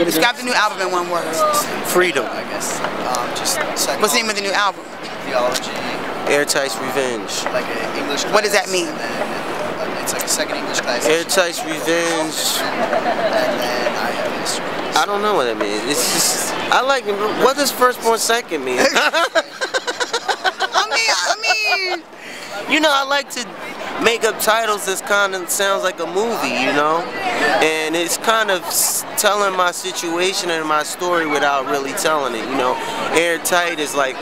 Describe the new album in one word. Freedom. I guess. Just what's the name of the new album? Theology. Airtight's Revenge. Like an English class. What does that mean? It's like a second English class. Airtight's Revenge. And then I have history. I don't know what that means. It's just, I like, what does firstborn second mean? I mean, you know, I like to make up titles that kind of sounds like a movie, you know? And it's kind of telling my situation and my story without really telling it, you know? Airtight is like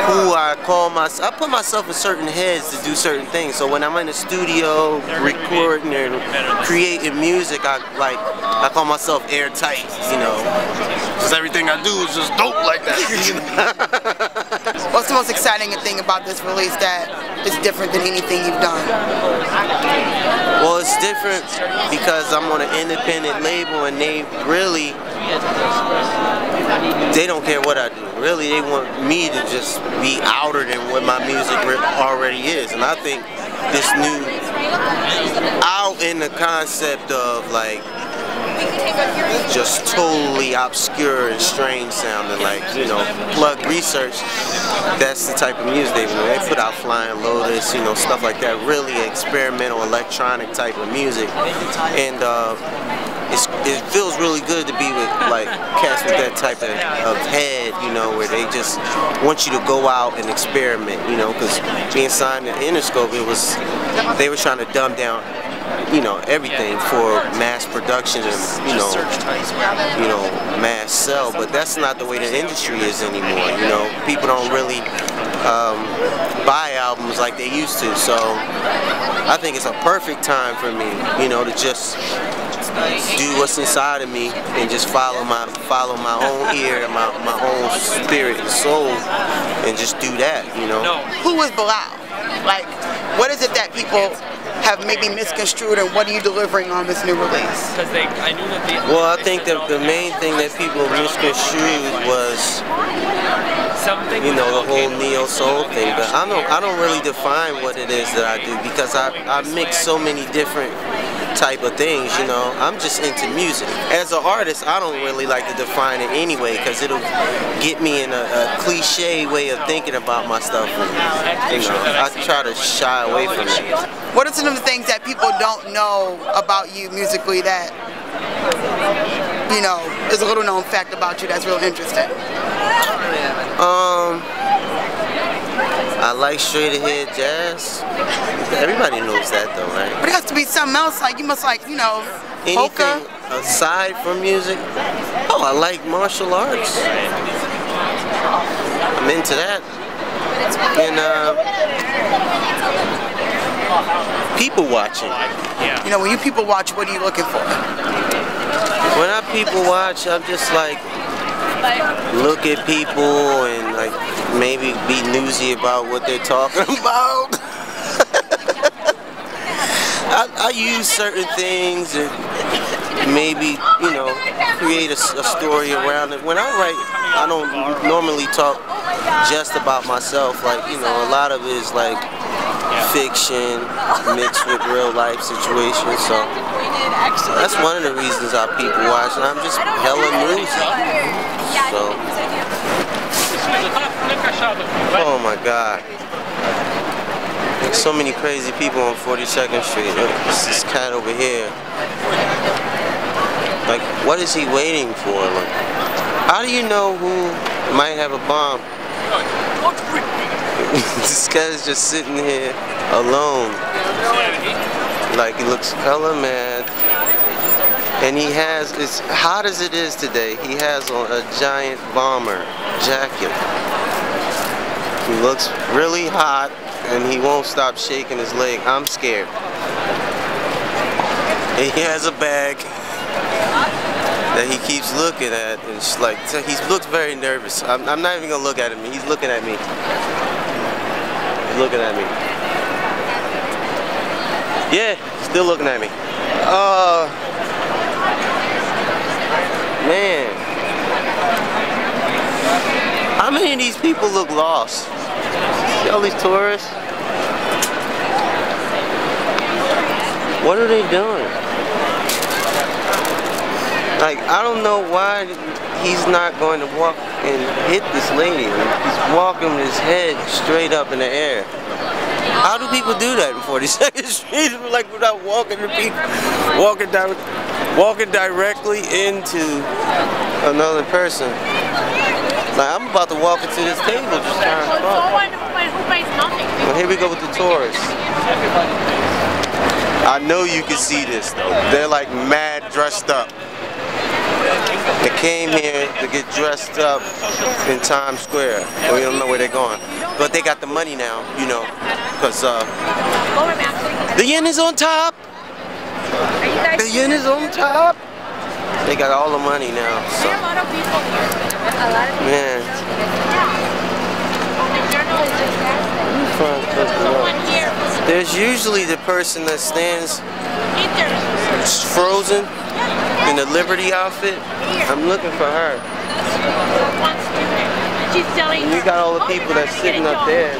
who I call myself. I put myself in certain heads to do certain things. So when I'm in the studio recording and creating music, I call myself Airtight, you know? Because everything I do is just dope like that. What's the most exciting thing about this release that is different than anything you've done? Well, it's different because I'm on an independent label and they don't care what I do. Really, they want me to just be outer than what my music already is. And I think this new, out in the concept of like, just totally obscure and strange sounding, like, you know, Plug Research, that's the type of music they put out. Flying Lotus, you know, stuff like that, really experimental electronic type of music. And it feels really good to be with like cats with that type of head, you know, where they just want you to go out and experiment, you know, because being signed to Interscope, they were trying to dumb down, you know, everything for mass production and, you know, mass sell, but that's not the way the industry is anymore, you know. People don't really buy albums like they used to, so I think it's a perfect time for me, you know, to just do what's inside of me and just follow my own ear and my own spirit and soul and just do that, you know. Who is Bilal? Like, what is it that people have maybe misconstrued, and what are you delivering on this new release? Well, I think that the main thing that people misconstrued was, you know, the whole neo-soul thing, but I don't really define what it is that I do because I mix so many different type of things, you know. I'm just into music. As an artist, I don't really like to define it anyway because it'll get me in a cliche way of thinking about my stuff. And, you know, I try to shy away from it. What are some of the things that people don't know about you musically that, you know, is a little known fact about you that's real interesting? I like straight ahead jazz. Everybody knows that though, right? But it has to be something else, like you must like, you know, anything aside from music. Oh, I like martial arts. I'm into that. And people watching. You know, when you people watch, what are you looking for? When I people watch, I'm just like look at people and like maybe be newsy about what they're talking about. I use certain things and maybe, you know, create a story around it. When I write, I don't normally talk just about myself. Like, you know, a lot of it is like fiction mixed with real life situations. So that's one of the reasons our people watch, and I'm just hella newsy. So, oh my God. There's so many crazy people on 42nd Street. Look, this cat over here. Like, what is he waiting for? Like, how do you know who might have a bomb? This guy's just sitting here alone. Like, he looks hella mad. And he has, it's hot as it is today, he has on a giant bomber jacket. He looks really hot and he won't stop shaking his leg. I'm scared. And he has a bag that he keeps looking at, and it's like, he looks very nervous. I'm not even gonna look at him. He's looking at me. He's looking at me. Yeah, still looking at me. Man. How many of these people look lost? See all these tourists? What are they doing? Like, I don't know why he's not going to walk and hit this lady. He's walking with his head straight up in the air. How do people do that in 42nd Street? Like, without walking to people, walking directly into another person. Like, I'm about to walk into this table just trying to cross. Well, here we go with the tourists. I know you can see this though. They're like mad dressed up. They came here to get dressed up in Times Square. We don't know where they're going. But they got the money now, you know, because the yen is on top. The yen is on top. They got all the money now. So, man. There's usually the person that stands frozen in the Liberty outfit. I'm looking for her. And you got all the people that's sitting up there.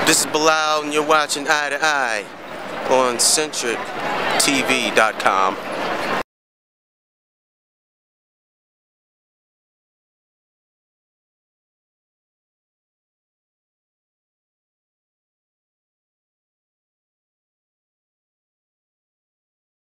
This is Bilal, and you're watching Eye to Eye on CentricTV.com.